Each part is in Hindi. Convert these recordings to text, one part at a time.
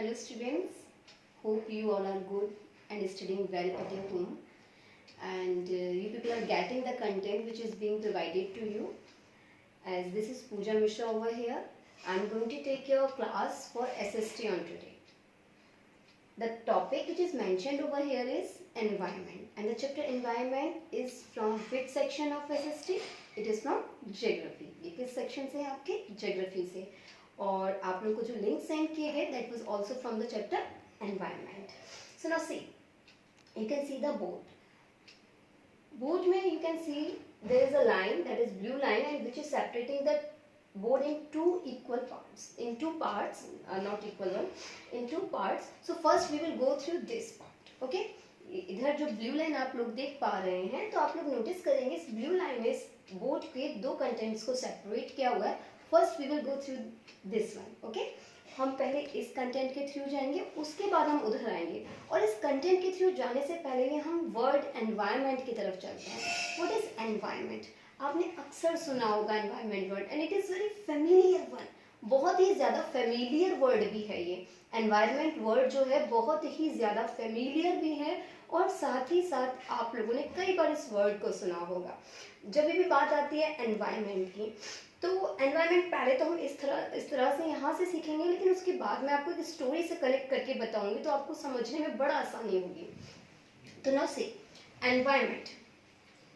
Hello students, hope you all are good and studying well at your home, and you people are getting the content which is being provided to you. As this is Pooja Mishra over here, I am going to take your class for SST on today. The topic which is mentioned over here is environment, and the chapter environment is from which section of SST? It is from geography. ये किस section से है आपके? Geography से. और आप लोगों को जो लिंक सेंड किए गए that was also from the chapter environment. So now see, you can see the board. Board में you can see there is a line, that is blue line, and which is separating the board in two equal parts, in two parts, not equal one, in two parts. So first we will go through this part. Okay, इधर जो ब्लू लाइन आप लोग देख पा रहे हैं, तो आप लोग नोटिस करेंगे इस ब्लू लाइन में इस बोर्ड के दो कंटेंट्स को सेपरेट किया हुआ है. First we will go through this one. Okay, हम पहले इस कंटेंट के थ्रू जाएंगे, उसके बाद हम उधर आएंगे, और इस कंटेंट के थ्रू जाने से पहले हम वर्ड एनवायरनमेंट की तरफ चलते हैं. What is environment? आपने अक्सर सुना होगा environment word, and it is very familiar one. बहुत ही ज़्यादा फेमिलियर वर्ड भी है ये. एनवायरनमेंट वर्ड जो है बहुत ही ज़्यादा फेमिलियर भी है, और साथ ही साथ आप लोगों ने कई बार इस वर्ड को सुना होगा. जब भी बात आती है एनवायरनमेंट की, तो एनवायरनमेंट पहले तो हम इस तरह से यहाँ से सीखेंगे, लेकिन उसके बाद मैं आपको एक स्टोरी से कनेक्ट करके बताऊंगी, तो आपको समझने में बड़ा आसानी होगी. तो now see, environment,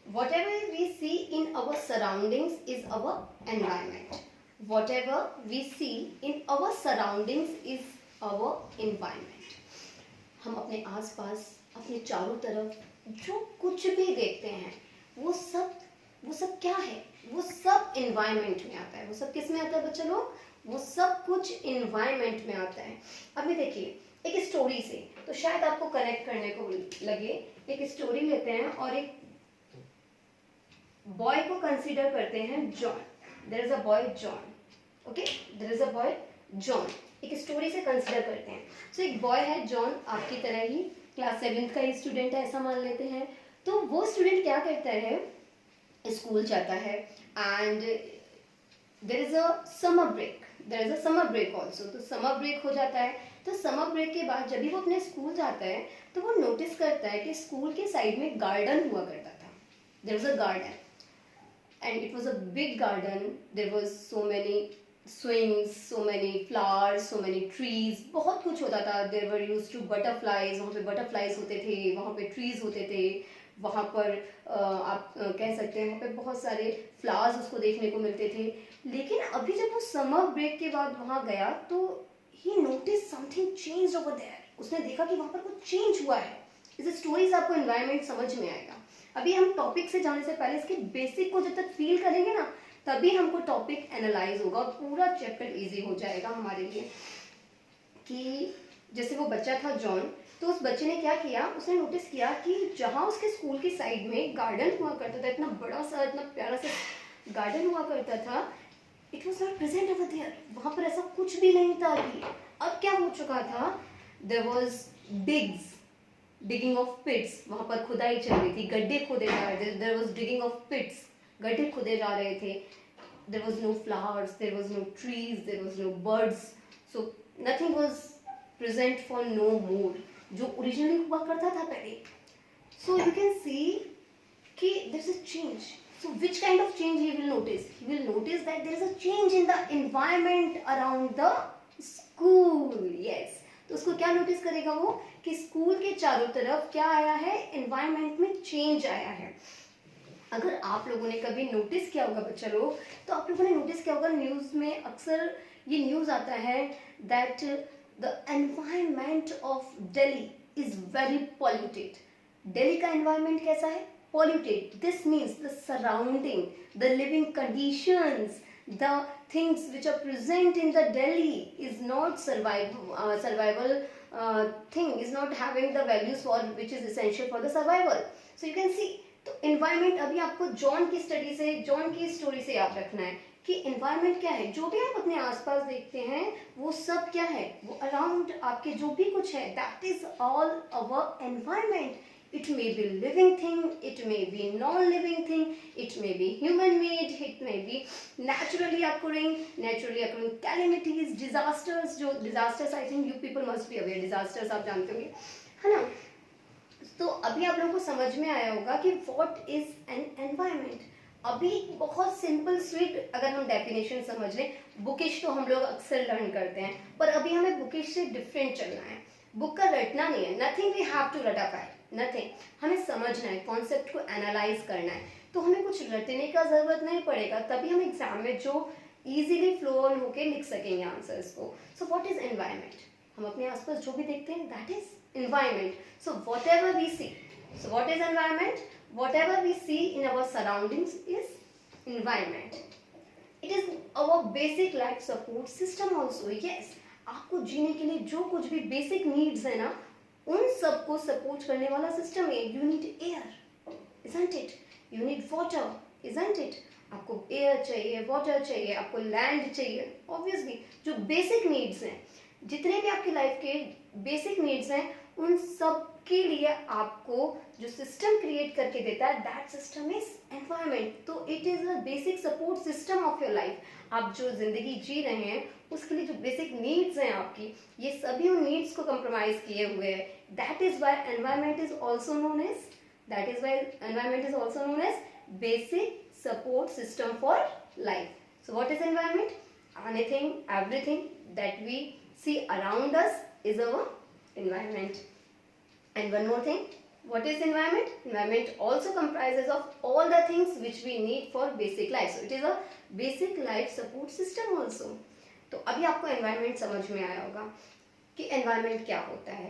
whatever we see in our surroundings is our environment. Whatever we see in our surroundings is our environment. हम अपने आसपास, अपने चारों तरफ जो कुछ भी देखते हैं, वो सब क्या है? वो सब environment में आता है. वो सब किस में आता है बच्चा लोग? वो सब कुछ environment में आता है. अभी देखिए एक स्टोरी से, तो शायद आपको कनेक्ट करने को लगे. एक स्टोरी लेते हैं और एक बॉय को कंसीडर करते हैं John. There is a boy John. Okay, there is a boy John. एक स्टोरी से कंसीडर करते हैं. सो एक बॉय है जॉन, आपकी तरह ही क्लास 7th का ही स्टूडेंट है, ऐसा मान लेते हैं. तो वो स्टूडेंट क्या करता है, स्कूल जाता है, and there is a summer break. There is a summer break also. तो समर ब्रेक हो जाता है. तो समर ब्रेक के बाद जब भी वो अपने स्कूल जाता है, तो वो नोटिस करता है कि स्कूल के साइड में गार्डन हुआ करता था. There is a garden, and it was a big garden. There was so many swings, so many flowers, so many trees. बहुत कुछ होता था. There were used to butterflies. वहाँ पे butterflies होते थे, वहाँ पे trees होते थे, वहाँ पर आप कह सकते हैं वहाँ पे बहुत सारे flowers उसको देखने को मिलते थे. लेकिन अभी जब वो समर ब्रेक के बाद वहाँ गया, तो he noticed something changed over there. उसने देखा कि वहाँ पर कुछ चेंज हुआ है. इस स्टोरी से आपको एनवायरनमेंट समझ में आएगा. अभी हम टॉपिक से जाने से पहले इसके बेसिक को जब तक फील करेंगे ना, तभी हमको टॉपिक एनालाइज होगा और पूरा चैप्टर इजी हो जाएगा हमारे लिए. कि जैसे वो बच्चा था जॉन, तो उस बच्चे ने क्या किया, उसने नोटिस किया कि जहाँ उसके स्कूल की साइड में गार्डन हुआ करता था, इतना बड़ा सा, इतना प्यारा सा गार्डन हुआ करता था, it was not present over there. वहाँ पर ऐसा कुछ भी नहीं था अभी. अब क्या हो चुका था, देयर वॉज डिगिंग ऑफ पिट्स. वहाँ पर खुदाई चल रही थी, गड्ढे खोदे जा रहे थे. There was digging of pits, गड्ढे खोदे जा रहे थे. There was no flowers, there was no trees, there was no birds. So nothing was present for no more, जो ओरिजिनली हुआ करता था पहले. सो यू कैन सी कि there is a change. So which kind of change he will notice? He will notice that there is a change in the environment around the school. Yes, तो उसको क्या नोटिस करेगा वो, कि स्कूल के चारों तरफ क्या आया है, एनवायरनमेंट में चेंज आया है. अगर आप लोगों ने कभी नोटिस किया होगा बच्चा लोग, तो आप लोगों ने नोटिस किया होगा न्यूज़ में अक्सर ये न्यूज़ आता है that the environment of Delhi is very polluted. Delhi का एनवायरनमेंट कैसा है? Polluted. This means the surrounding, the living conditions, the things which are present in the Delhi is not survival thing, is not having the values for which is essential for the survival. So you can see, तो environment अभी आपको जॉन की स्टडी से, जॉन की स्टोरी से याद रखना है कि environment क्या है. जो भी आप अपने आसपास देखते हैं, वो सब क्या है, वो अराउंड आपके जो भी कुछ है, that is all our environment. It may be living thing, it may be non-living thing, it may be human-made, it may be naturally occurring calamities, disasters. जो disasters, I think you people must be aware, disasters आप जानते होंगे, है ना? तो अभी आप लोगों को समझ में आया होगा कि what is an environment. अभी बहुत सिंपल स्वीट अगर हम डेफिनेशन समझ लें, बुकिश तो हम लोग अक्सर लर्न करते हैं, पर अभी हमें बुकिश से डिफरेंट चलना है. बुक का रटना नहीं है, नथिंग वी हैव टू रटाफाई, नथिंग. हमें समझना है, कॉन्सेप्ट को एनालाइज करना है, तो हमें कुछ रटने का जरूरत नहीं पड़ेगा, तभी हम एग्जाम में जो इजीली फ्लो ऑन होके लिख सकेंगे आंसर्स को. So what is environment? हम अपने आसपास जो भी देखते हैं that is environment. So whatever we see, so what is environment? Whatever we see in our surroundings is environment. It is our basic life support system also. Yes, आपको जीने के लिए जो कुछ भी बेसिक नीड्स है ना, उन सबको सपोर्ट करने वाला सिस्टम है. You need air, isn't it? You need water, isn't it? आपको एयर चाहिए, वाटर चाहिए, आपको लैंड चाहिए. ऑब्वियसली जो बेसिक नीड्स हैं, जितने भी आपकी लाइफ के बेसिक नीड्स हैं, उन सब के लिए आपको जो सिस्टम क्रिएट करके देता है, दैट सिस्टम इज एनवायरनमेंट. तो it is a basic support system of your life. आप जो जिंदगी जी रहे हैं उसके लिए जो बेसिक नीड्स हैं आपकी, ये सभी उन नीड्स को कंप्रोमाइज किए हुए हैं. That is why environment is also known as basic support system for life. So what is environment? Anything, everything that we see around us is our environment. And one more thing, what is environment? Environment also comprises of all the things which we need for basic life. So it is a basic life support system also. तो अभी आपको environment समझ में आया होगा कि environment क्या होता है.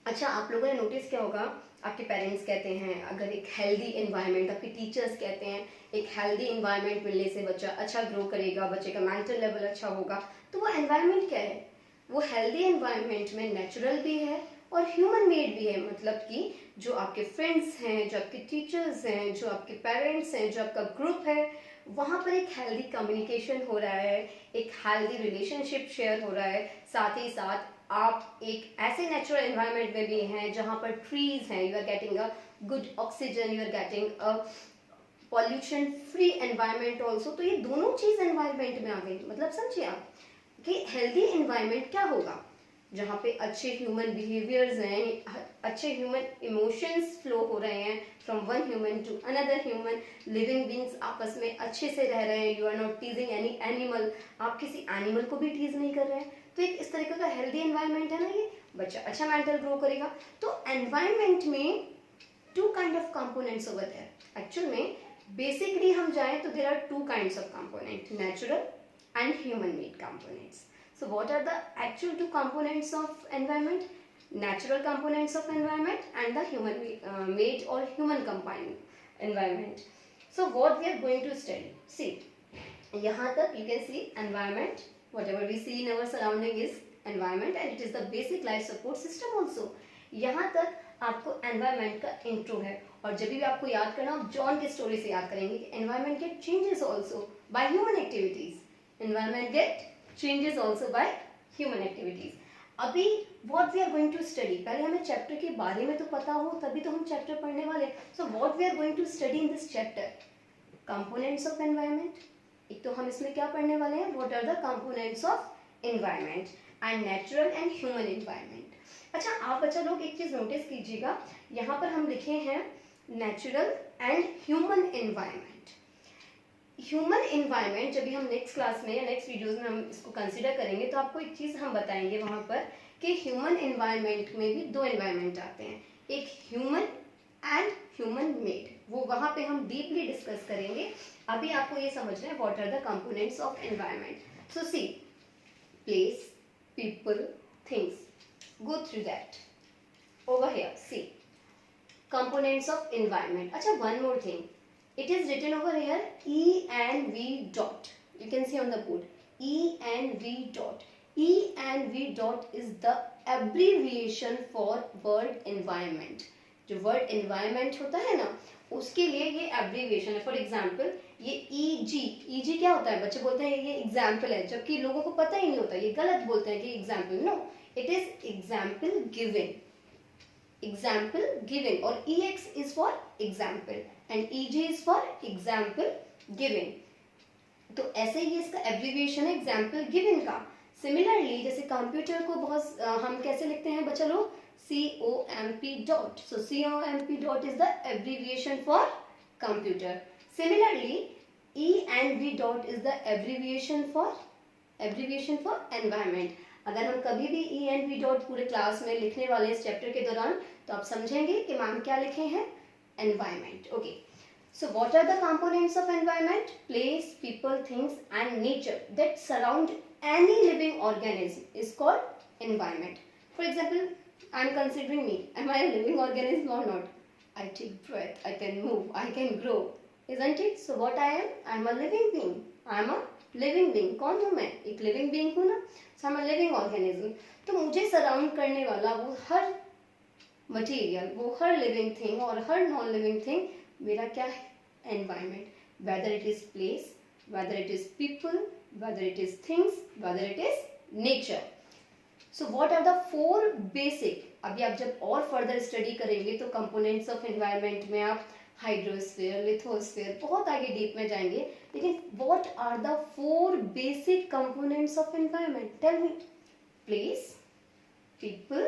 अच्छा, आप लोगों ने नोटिस किया होगा, आपके पेरेंट्स कहते हैं अगर एक हेल्दी एनवायरनमेंट, आपके टीचर्स कहते हैं एक हेल्दी एनवायरनमेंट मिलने से बच्चा अच्छा ग्रो करेगा, बच्चे का मेंटल लेवल अच्छा होगा. तो वो एनवायरनमेंट क्या है? वो हेल्दी एनवायरनमेंट में नेचुरल भी है और ह्यूमन मेड भी है. मतलब कि जो आपके फ्रेंड्स हैं, जो आपके टीचर्स हैं, जो आपके पेरेंट्स हैं, जो आपका ग्रुप है, वहाँ पर एक हेल्दी कम्युनिकेशन हो रहा है, एक हेल्दी रिलेशनशिप शेयर हो रहा है. साथ ही साथ आप एक ऐसे नेचुरल एनवायरनमेंट में भी हैं जहाँ पर ट्रीज हैं, you are getting a good oxygen, you are getting a pollution free environment also. तो ये दोनों चीज एनवायरनमेंट में आ गई. मतलब समझिए आप कि हेल्दी एनवायरनमेंट क्या होगा? जहाँ पे अच्छे ह्यूमन बिहेवियर्स हैं, अच्छे ह्यूमन इमोशंस फ्लो हो रहे हैं from one human to another human. Living beings आपस में अच्छे से रह रहे हैं. You are not teasing any animal, आप किसी एनिमल को भी टीज नहीं कर रहे हैं. तो एक इस तरीके का हेल्दी एनवायरनमेंट है ना, ये बच्चा अच्छा मेंटल ग्रो करेगा. तो एनवायरनमेंट में two kind of components over there. Actual में बेसिकली हम जाएं तो there are two kinds of component, natural and human-made components. So what are the actual two components of environment? Natural components of environment and the human-made or human combined environment. So what we are going to study. See, यहाँ तक you can see environment. Whatever we see in our surrounding is environment and it is the basic life support system also. यहाँ तक आपको environment का intro है और जब भी आपको याद करना, आप जॉन की स्टोरी से याद करेंगे कि environment get changes also by human activities. Environment get changes also by human activities. अभी what we are going to study, पहले हमें चैप्टर के बारे में तो पता हो तभी तो हम चैप्टर पढ़ने वाले. So what we are going to study in this chapter? Components of environment. एक तो हम इसमें क्या पढ़ने वाले हैं? What are the components of environment and natural and human environment. अच्छा, आप बच्चा लोग एक चीज नोटिस कीजिएगा, यहाँ पर हम लिखे हैं natural and human environment. Human environment जब भी हम नेक्स्ट क्लास में या नेक्स्ट वीडियोस में हम इसको कंसीडर करेंगे तो आपको एक चीज़ हम बताएंगे वहाँ पर कि ह्यूमन एनवायरनमेंट में भी दो एनवायरनमेंट आते हैं, एक ह्यूमन एंड ह्यूमन मेड. वो वहाँ पे हम डीपली डिस्कस करेंगे. अभी आपको ये समझना है what are the components of environment. So see, place, people, things, go through that. Over here, see, components of environment. अच्छा, one more thing. It is written over here E and V dot. You can see on the board E and V dot. E and V dot is the abbreviation for word environment. जो word environment होता है ना, उसके लिए ये abbreviation है. For example, ये EG क्या होता है? बच्चे बोलते हैं ये example है, जबकि लोगों को पता ही नहीं होता, ये गलत बोलते हैं कि example. No, it is example given. example given, और ex is for example and ej is for example given. तो ऐसे ही इसका एब्रीविएशन है एग्जाम्पल गिवन का. सिमिलरली जैसे कंप्यूटर को बहुत हम कैसे लिखते हैं बच्चा लोग, COMP dot. So COMP dot is the abbreviation for computer. Similarly ENV dot is the abbreviation for environment. अगर हम कभी भी ENV डॉट पूरे क्लास में लिखने वाले इस चैप्टर के दौरान तो आप समझेंगे कि मैम क्या लिखे हैं, environment. Okay, so what are the components of environment? Place, people, things and nature that surround any living organism is called environment. For example, I am considering me. Am I a living organism or not? I take breath, I can move, I can grow, isn't it? So what I am? I am a living being. I am a living being. कौन हूँ मैं? एक living being हूँ ना. So I am a living organism. तो मुझे सराउंड करने वाला वो हर मटीरियल, वो हर लिविंग थिंग और हर नॉन लिविंग थिंग मेरा क्या है, environment. Whether it is place, whether it is people, whether it is things, whether it is nature. So what are the 4 basic, अभी आप जब और फर्दर स्टडी करेंगे तो कंपोनेंट्स ऑफ एनवायरमेंट में आप हाइड्रोस्फीयर, लिथोस्फीयर, बहुत आगे डीप में जाएंगे. लेकिन what are the 4 basic components of environment? Tell me. Place, people,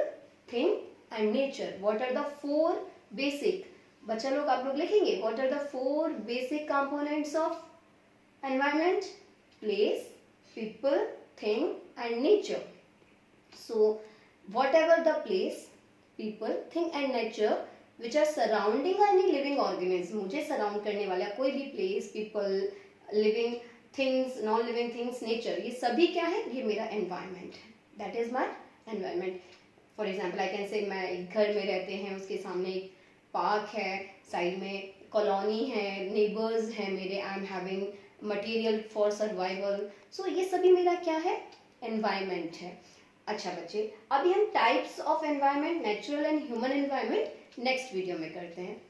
thing and nature. What are the 4 basic? बच्चा लोग आप लोग लिखेंगे what are the 4 basic components of environment? Place, people, thing and nature. So whatever the place, people, thing and nature which are surrounding any living organism, मुझे सराउंड करने वाला कोई भी place, people, living things, non living things, nature, ये सभी क्या है, ये मेरा एनवायरमेंट है. That is my environment. For example I can say मैं एक घर में रहते हैं, उसके सामने एक पार्क है, साइड में कॉलोनी है, नेबर्स हैं मेरे, I am having material for survival. So ये सभी मेरा क्या है, एनवायरमेंट है. अच्छा बच्चे, अभी हम types of environment, natural and human environment next video में करते हैं.